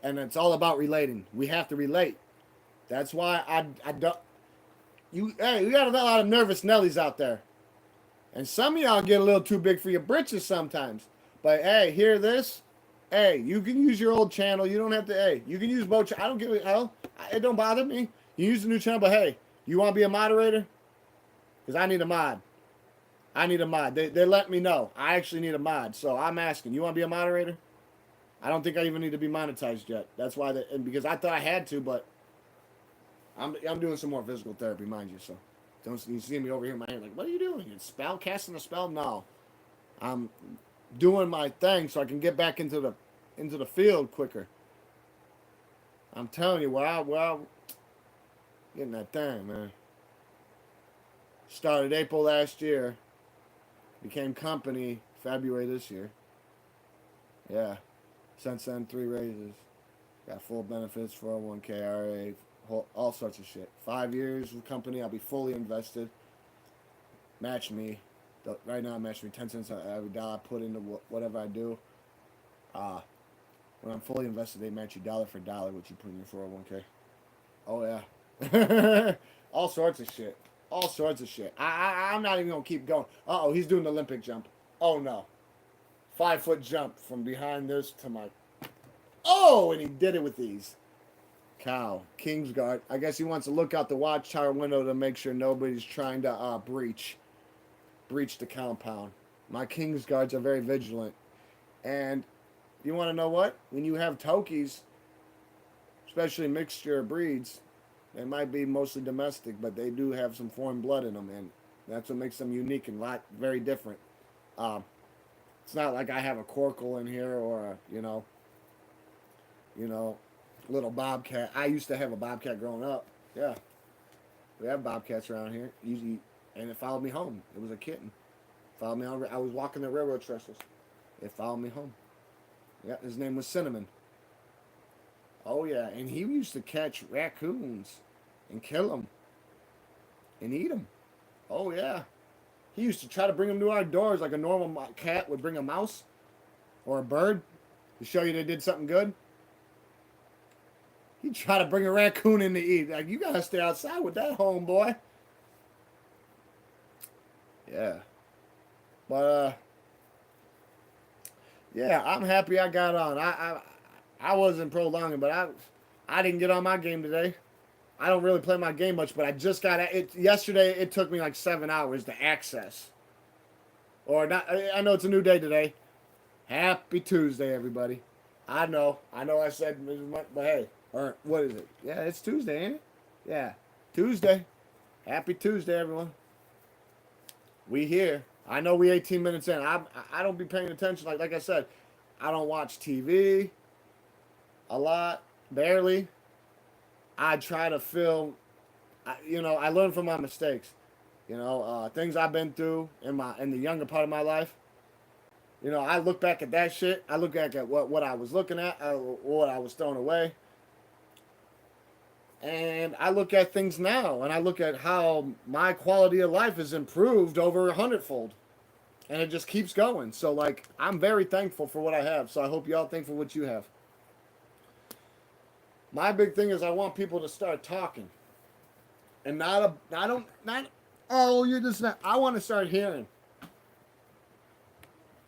And it's all about relating. We have to relate. That's why I don't. Hey, we got a lot of nervous Nellies out there. And some of y'all get a little too big for your britches sometimes. But hey, hear this? Hey, you can use your old channel. You don't have to. Hey, you can use both. I don't give a hell. It don't bother me. You use the new channel, but hey, you want to be a moderator? Because I need a mod. I need a mod. They let me know. I actually need a mod. So I'm asking, you want to be a moderator? I don't think I even need to be monetized yet. That's why, because I thought I had to, but I'm doing some more physical therapy, mind you. So don't you see me over here in my hand like, what are you doing? You casting a spell? No, I'm doing my thing so I can get back into the field quicker. I'm telling you, well, getting that thing, man. Started April last year. Became company February this year. Yeah. Since then, 3 raises. Got full benefits, 401k, RA, all sorts of shit. 5 years with company, I'll be fully invested. Match me. Right now, match me 10 cents every dollar I put into whatever I do. When I'm fully invested, they match you dollar for dollar what you put in your 401k. Oh, yeah. All sorts of shit. All sorts of shit. I'm not even going to keep going. Uh-oh, he's doing the Olympic jump. Oh, no. 5-foot jump from behind this to my... Oh, and he did it with ease. Cow. Kingsguard. I guess he wants to look out the watchtower window to make sure nobody's trying to breach the compound. My Kingsguards are very vigilant. And you want to know what? When you have Tokies, especially mixture of breeds, they might be mostly domestic, but they do have some foreign blood in them, and that's what makes them unique and very different. It's not like I have a Corkle in here or a, little bobcat. I used to have a bobcat growing up. Yeah, we have bobcats around here. Usually, and it followed me home. It was a kitten. Followed me on. I was walking the railroad trestles. It followed me home. Yeah, his name was Cinnamon. Oh yeah, and he used to catch raccoons and kill them and eat them. Oh yeah. He used to try to bring them to our doors like a normal cat would bring a mouse or a bird to show you they did something good. He'd try to bring a raccoon in to eat. Like, you gotta stay outside with that, homeboy. Yeah. But, yeah, I'm happy I got on. I wasn't prolonging, but I didn't get on my game today. I don't really play my game much, but I just got it. Yesterday, it took me like 7 hours to access. Or not. I know it's a new day today. Happy Tuesday, everybody. I know I said, but hey, or what is it? Yeah, it's Tuesday, ain't it? Yeah, Tuesday. Happy Tuesday, everyone. We here. I know we 18 minutes in. I don't be paying attention. Like I said, I don't watch TV a lot, barely. I try to film, I learn from my mistakes. Things I've been through in the younger part of my life. I look back at that shit. I look back at what I was looking at, what I was throwing away. And I look at things now, and I look at how my quality of life has improved over 100-fold. And it just keeps going. So, I'm very thankful for what I have. So I hope y'all thankful for what you have. My big thing is I want people to start talking. And you're just not, I want to start hearing.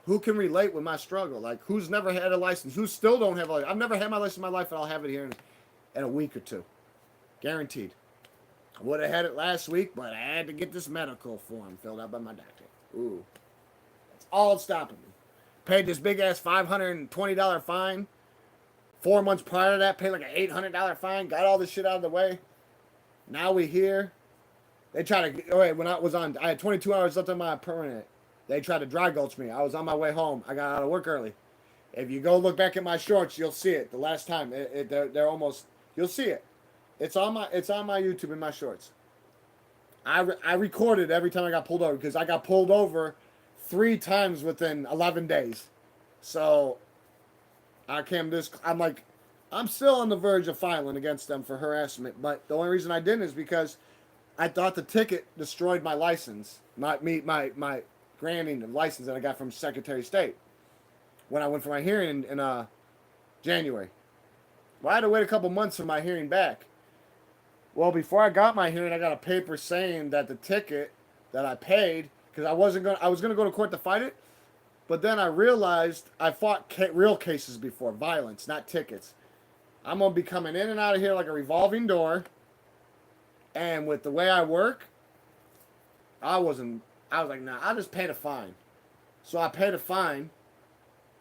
Who can relate with my struggle? Like, who's never had a license? Who still don't have a license? I've never had my license in my life, and I'll have it here in a week or two. Guaranteed. I would have had it last week, but I had to get this medical form filled out by my doctor. Ooh. That's all stopping me. Paid this big-ass $520 fine 4 months prior to that, paid like an $800 fine, got all this shit out of the way. Now we here. They tried to, all right, when I had 22 hours left on my permanent. They tried to dry gulch me. I was on my way home. I got out of work early. If you go look back at my shorts, you'll see it. The last time, they're almost, you'll see it. It's on my YouTube in my shorts. I recorded every time I got pulled over because I got pulled over 3 times within 11 days. So I'm still on the verge of filing against them for harassment. But the only reason I didn't is because I thought the ticket destroyed my license, my granting of license that I got from Secretary of State when I went for my hearing in January. Well, I had to wait a couple months for my hearing back. Well, before I got my hearing, I got a paper saying that the ticket that I paid, because I was gonna go to court to fight it, but then I realized I fought real cases before, violence, not tickets. I'm gonna be coming in and out of here like a revolving door, and with the way I work, I was like, nah, I'll just pay the fine. So I paid a fine,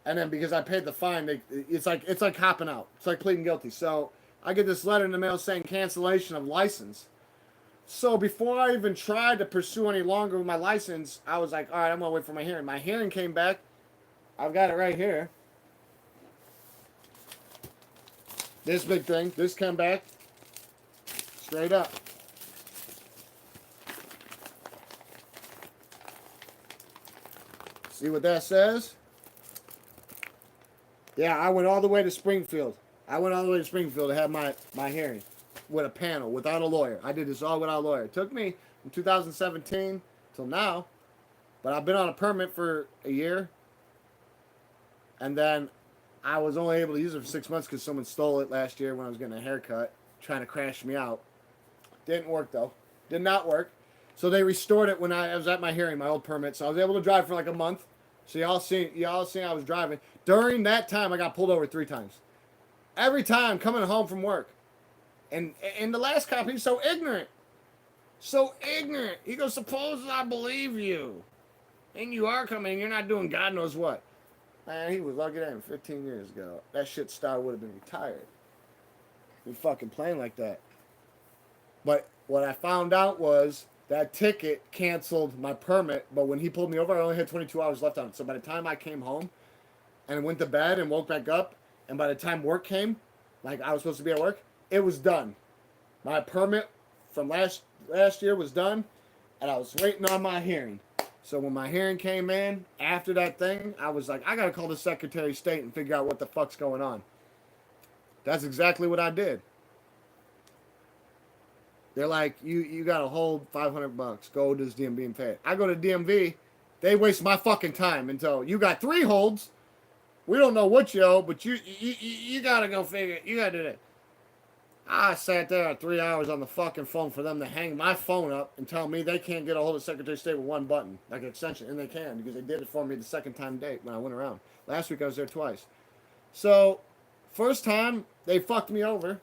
and then because I paid the fine, it's like hopping out. It's like pleading guilty. So I get this letter in the mail saying cancellation of license. So before I even tried to pursue any longer with my license, I was like, all right, I'm going to wait for my hearing. My hearing came back. I've got it right here. This big thing. This came back. Straight up. See what that says? Yeah, I went all the way to Springfield. To have my hearing with a panel, without a lawyer. I did this all without a lawyer. It took me from 2017 till now, but I've been on a permit for a year. And then I was only able to use it for 6 months because someone stole it last year when I was getting a haircut, trying to crash me out. Didn't work, though. Did not work. So they restored it when I was at my hearing, my old permit. So I was able to drive for like a month. So y'all seen I was driving. During that time, I got pulled over 3 times. Every time coming home from work. And the last cop, he's so ignorant. So ignorant. He goes, suppose I believe you. And you are coming, you're not doing God knows what. Man, he was lucky that 15 years ago. That shit star would have been retired. He fucking playing like that. But what I found out was that ticket canceled my permit. But when he pulled me over, I only had 22 hours left on it. So by the time I came home and went to bed and woke back up, and by the time work came, like I was supposed to be at work, it was done. My permit from last year was done, and I was waiting on my hearing. So when my hearing came in, after that thing, I was like, I got to call the Secretary of State and figure out what the fuck's going on. That's exactly what I did. They're like, you got to hold $500. Go to this DMV and pay it. I go to DMV. They waste my fucking time until you got 3 holds. We don't know what you owe, but you got to go figure it. You got to do that. I sat there 3 hours on the fucking phone for them to hang my phone up and tell me they can't get a hold of Secretary of State with one button, like an extension, and they can because they did it for me the second time date when I went around. Last week I was there twice. So, first time, they fucked me over.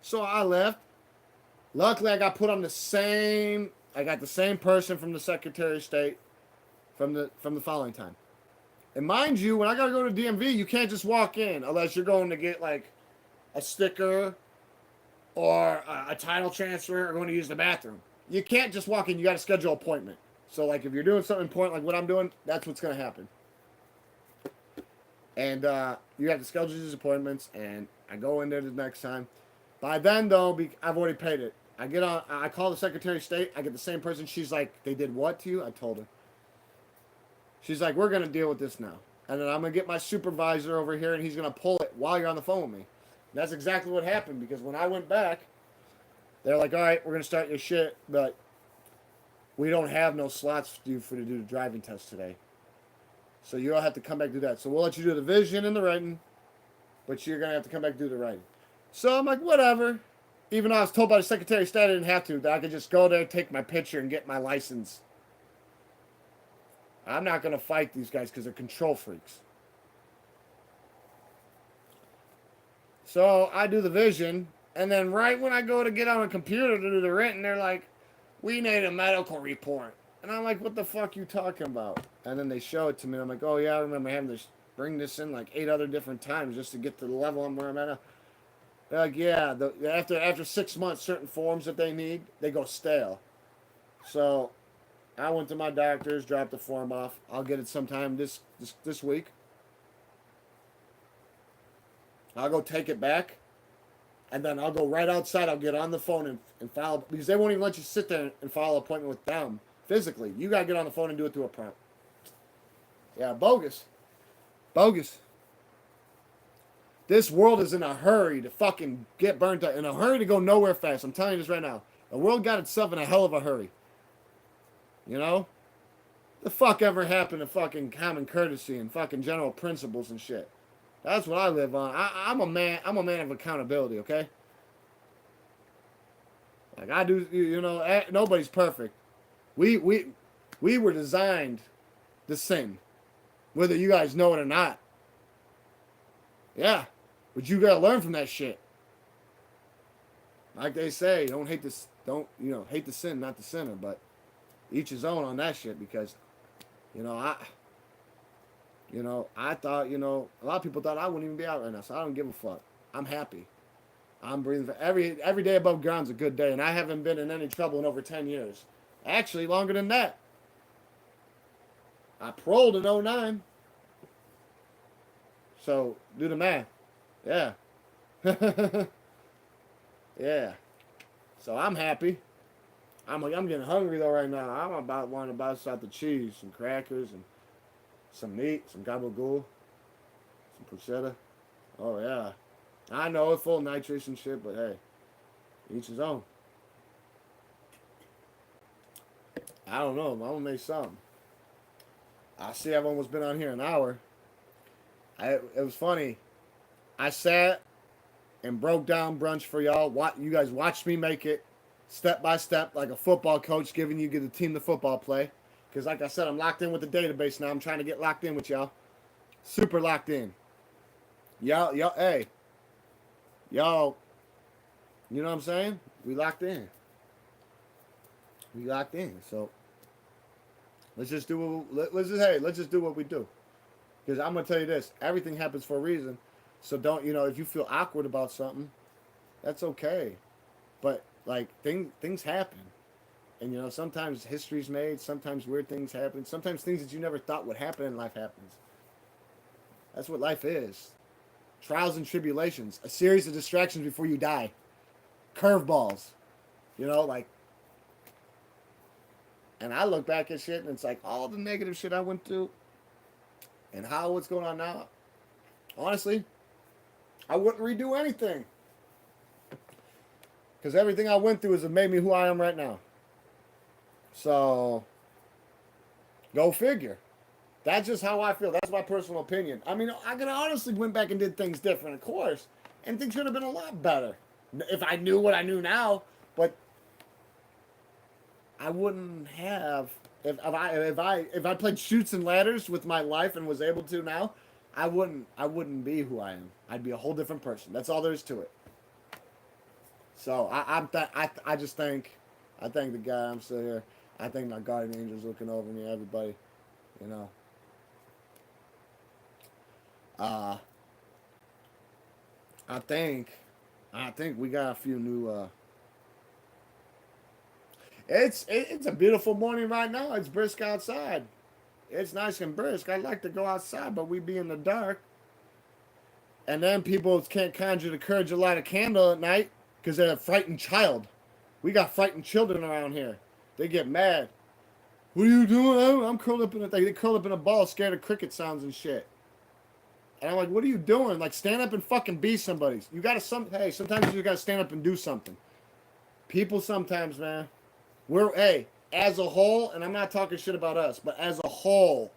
So I left. Luckily, I got put on the same person from the Secretary of State from the following time. And mind you, when I gotta go to DMV, you can't just walk in unless you're going to get like a sticker or a title transfer or going to use the bathroom. You can't just walk in. You got to schedule an appointment. So like if you're doing something important like what I'm doing, that's what's going to happen. And you have to schedule these appointments, and I go in there the next time. By then, though, I've already paid it. I call the Secretary of State. I get the same person. She's like, they did what to you? I told her. She's like, we're going to deal with this now. And then I'm going to get my supervisor over here, and he's going to pull it while you're on the phone with me. And that's exactly what happened, because when I went back, they're like, all right, we're going to start your shit, but we don't have no slots for you to do the driving test today. So you'll have to come back and do that. So we'll let you do the vision and the writing, but you're going to have to come back and do the writing. So I'm like, whatever. Even though I was told by the Secretary of State I didn't have to, that I could just go there, take my picture, and get my license. I'm not going to fight these guys because they're control freaks. So I do the vision, and then right when I go to get on a computer to do the written, they're like, we need a medical report. And I'm like, what the fuck you talking about? And then they show it to me, and I'm like, oh yeah, I remember having this bring this in like 8 other different times just to get to the level I'm where I'm at now. They're like, yeah, after 6 months, certain forms that they need, they go stale. So I went to my doctor's, dropped the form off. I'll get it sometime this week. I'll go take it back, and then I'll go right outside. I'll get on the phone and file, because they won't even let you sit there and file an appointment with them physically. You got to get on the phone and do it through a prompt. Yeah, bogus. Bogus. This world is in a hurry to fucking get burnt out, in a hurry to go nowhere fast. I'm telling you this right now. The world got itself in a hell of a hurry. You know? The fuck ever happened to fucking common courtesy and fucking general principles and shit? That's what I live on. I'm a man of accountability, okay? Like I do, you know, nobody's perfect. We were designed to sin, whether you guys know it or not. Yeah, but you gotta learn from that shit. Like they say, hate the sin, not the sinner. But each his own on that shit, because, I thought, a lot of people thought I wouldn't even be out right now, so I don't give a fuck. I'm happy. I'm breathing. Every day above ground's a good day, and I haven't been in any trouble in over 10 years. Actually, longer than that. I paroled in 2009. So, do the math. Yeah. Yeah. So, I'm happy. I'm getting hungry, though, right now. I'm about wanting to bust out the cheese, some crackers, and some meat, some gabagool, some bruschetta. Oh, yeah. I know it's full of nitrates and shit, but hey, each his own. I don't know. I'm going to make something. I see everyone was been on here an hour. It was funny. I sat and broke down brunch for y'all. You guys watched me make it step by step, like a football coach giving you the team the football play. Because like I said, I'm locked in with the database now. I'm trying to get locked in with y'all. Super locked in. Y'all, hey. Y'all, you know what I'm saying? We locked in. So let's just do what we do. Because I'm gonna tell you this: everything happens for a reason. So don't, if you feel awkward about something, that's okay. But like things happen, and sometimes history's made. Sometimes weird things happen. Sometimes things that you never thought would happen in life happens. That's what life is. Trials and tribulations, a series of distractions before you die, curveballs, and I look back at shit and it's like all the negative shit I went through and what's going on now. Honestly, I wouldn't redo anything, because everything I went through has made me who I am right now. So, go figure. That's just how I feel. That's my personal opinion. I mean, I could honestly went back and did things different, of course, and things could have been a lot better if I knew what I knew now. But I wouldn't have if I played Chutes and Ladders with my life and was able to now. I wouldn't be who I am. I'd be a whole different person. That's all there is to it. So I thank the guy. I'm still here. I thank my guardian angels looking over me. Everybody, I think we got a few new. It's a beautiful morning right now. It's brisk outside. It's nice and brisk. I like to go outside, but we be in the dark. And then people can't conjure the courage to light a candle at night because they're a frightened child. We got frightened children around here. They get mad. What are you doing? I'm curled up in a thing. They curl up in a ball, scared of cricket sounds and shit. And I'm like, what are you doing? Like, stand up and fucking be somebody. Hey, sometimes you gotta stand up and do something. People sometimes, man. As a whole, and I'm not talking shit about us, but as a whole,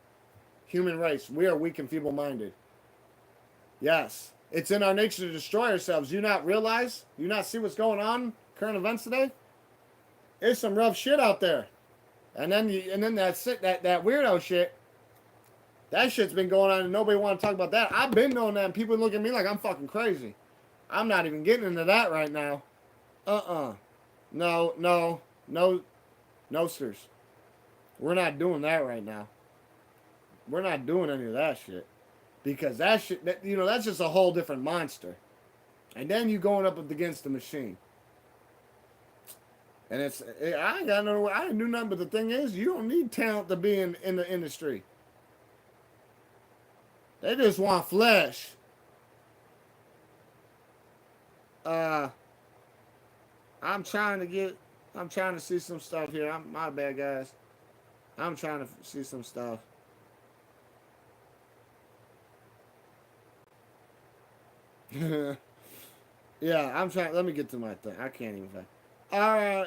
human race, we are weak and feeble-minded. Yes. It's in our nature to destroy ourselves. You not realize? You not see what's going on? Current events today? There's some rough shit out there. And then that weirdo shit. That shit's been going on and nobody want to talk about that. I've been knowing that and people look at me like I'm fucking crazy. I'm not even getting into that right now. No, sirs. We're not doing that right now. We're not doing any of that shit. because that shit, that's just a whole different monster. And then you going up against the machine. And I ain't got no, I didn't do nothing. But the thing is, you don't need talent to be in the industry. They just want flesh. I'm trying to see some stuff here. My bad, guys. I'm trying to see some stuff. Yeah, I'm trying. Let me get to my thing. I can't even find. All right.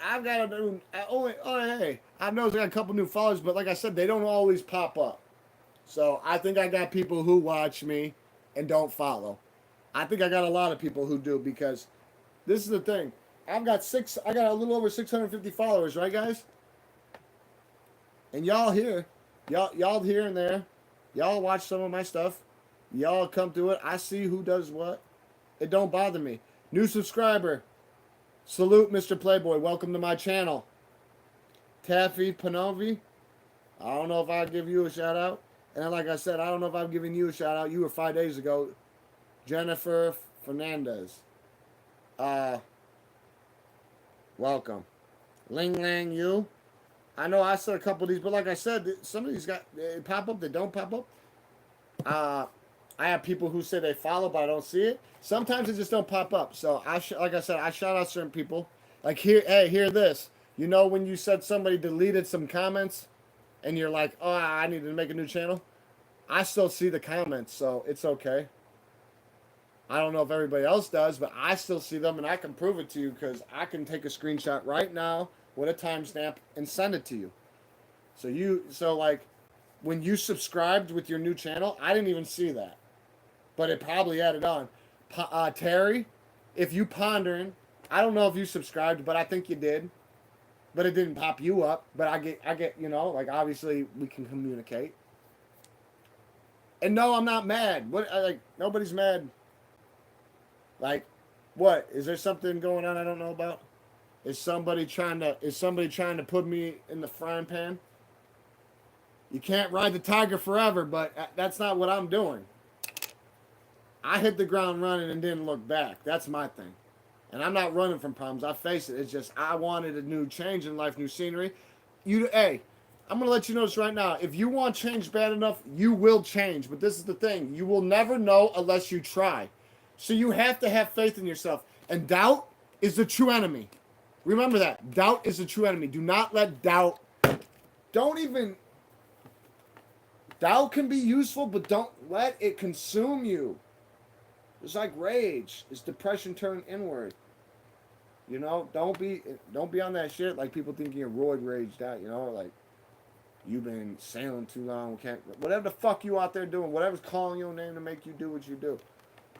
I've got a new. Hey, I've noticed I got a couple new followers, but like I said, they don't always pop up. So I think I got people who watch me and don't follow. I think I got a lot of people who do because this is the thing. I got a little over 650 followers, right, guys? And y'all here, y'all here and there, y'all watch some of my stuff. Y'all come through it. I see who does what. It don't bother me. New subscriber. Salute, Mr. Playboy. Welcome to my channel. Taffy Panovi. I don't know if I'll give you a shout out. And like I said, I don't know if I'm giving you a shout out. You were 5 days ago. Jennifer Fernandez. Welcome. Ling Lang Yu. I know I said a couple of these, but like I said, some of these they pop up, they don't pop up. I have people who say they follow, but I don't see it. Sometimes it just don't pop up. So like I said, I shout out certain people. Like hear this. You know when you said somebody deleted some comments, and you're like, oh, I need to make a new channel. I still see the comments, so it's okay. I don't know if everybody else does, but I still see them, and I can prove it to you because I can take a screenshot right now with a timestamp and send it to you. So like when you subscribed with your new channel, I didn't even see that, but it probably added on. Terry, if you pondering, I don't know if you subscribed, but I think you did, but it didn't pop you up. But I get, like obviously we can communicate. And no, I'm not mad. Nobody's mad. Like, what? Is there something going on I don't know about? Is somebody trying to put me in the frying pan? You can't ride the tiger forever, but that's not what I'm doing. I hit the ground running and didn't look back. That's my thing. And I'm not running from problems. I face it. It's just I wanted a new change in life, new scenery. Hey, I'm going to let you know this right now. If you want change bad enough, you will change. But this is the thing. You will never know unless you try. So you have to have faith in yourself. And doubt is the true enemy. Remember that. Doubt is the true enemy. Do not let doubt. Doubt can be useful, but don't let it consume you. It's like rage. It's depression turned inward. Don't be on that shit like people thinking you're roid raged out, like you've been sailing too long, whatever the fuck you out there doing, whatever's calling your name to make you do what you do.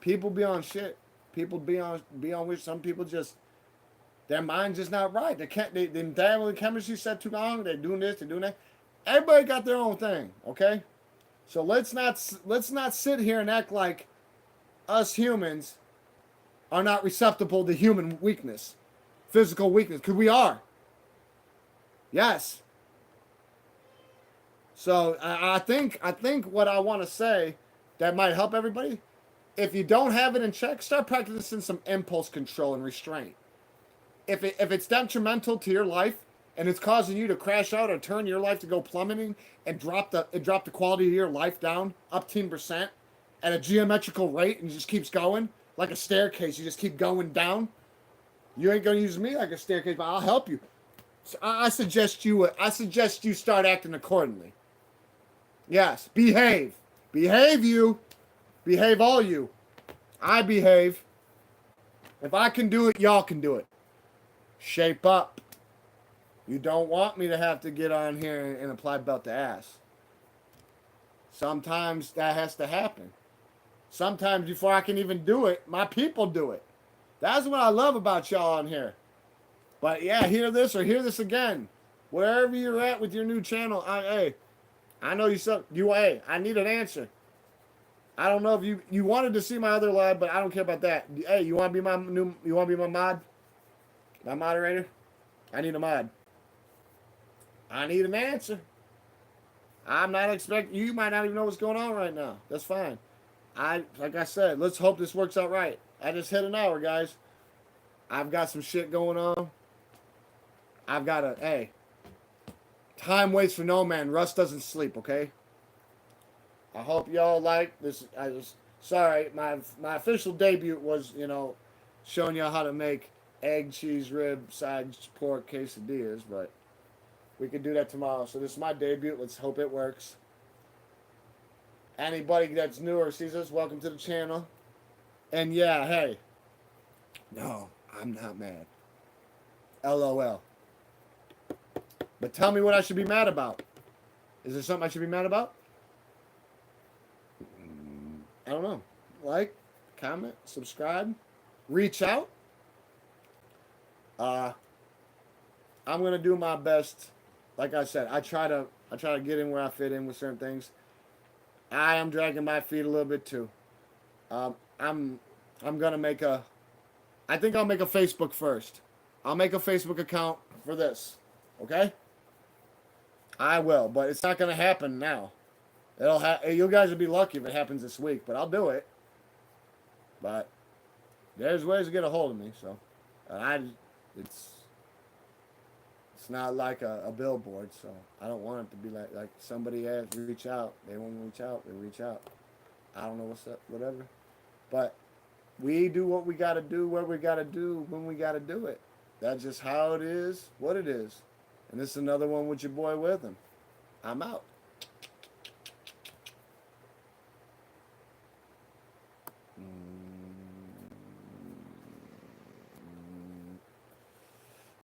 People be on shit. People be on which some people just their mind's just not right. They the chemistry set too long, they're doing this, they're doing that. Everybody got their own thing, okay? So let's not sit here and act like us humans are not susceptible to human weakness, physical weakness, because we are. Yes. So I think what I want to say that might help everybody, if you don't have it in check, start practicing some impulse control and restraint. If it's detrimental to your life and it's causing you to crash out or turn your life to go plummeting and drop the quality of your life down up 10% at a geometrical rate and just keeps going like a staircase, you just keep going down. You ain't gonna use me like a staircase, but I'll help you. So I suggest you start acting accordingly. Yes, behave. Behave all you. I behave. If I can do it, y'all can do it. Shape up. You don't want me to have to get on here and apply belt to ass. Sometimes that has to happen. Sometimes before I can even do it, my people do it. That's what I love about y'all on here. But yeah, hear this again. Wherever you're at with your new channel, I know I need an answer. I don't know if you wanted to see my other live, but I don't care about that. Hey, you want to be my mod? My moderator? I need a mod. I need an answer. I'm not expecting. You might not even know what's going on right now. That's fine. Like I said, let's hope this works out right. I just hit an hour, guys. I've got some shit going on. I've got to. Hey, time waits for no man. Russ doesn't sleep. Okay. I hope y'all like this. Sorry, my official debut was showing y'all how to make egg, cheese, rib, side pork quesadillas, but we can do that tomorrow. So this is my debut. Let's hope it works. Anybody that's new or sees us, welcome to the channel. And yeah, hey, no, I'm not mad. LOL. But tell me what I should be mad about. Is there something I should be mad about? I don't know. Like, comment, subscribe, reach out. I'm gonna do my best. Like I said, I try to get in where I fit in with certain things. I am dragging my feet a little bit too. I'm gonna make a. I think I'll make a Facebook first. I'll make a Facebook account for this. Okay. I will, but it's not gonna happen now. You guys will be lucky if it happens this week, but I'll do it. But there's ways to get a hold of me, so it's not like a billboard, so I don't want it to be like somebody has reach out. They want to reach out, they reach out. I don't know what's up, whatever. But we do what we got to do, where we got to do, when we got to do it. That's just how it is, what it is. And this is another one with your boy with him. I'm out.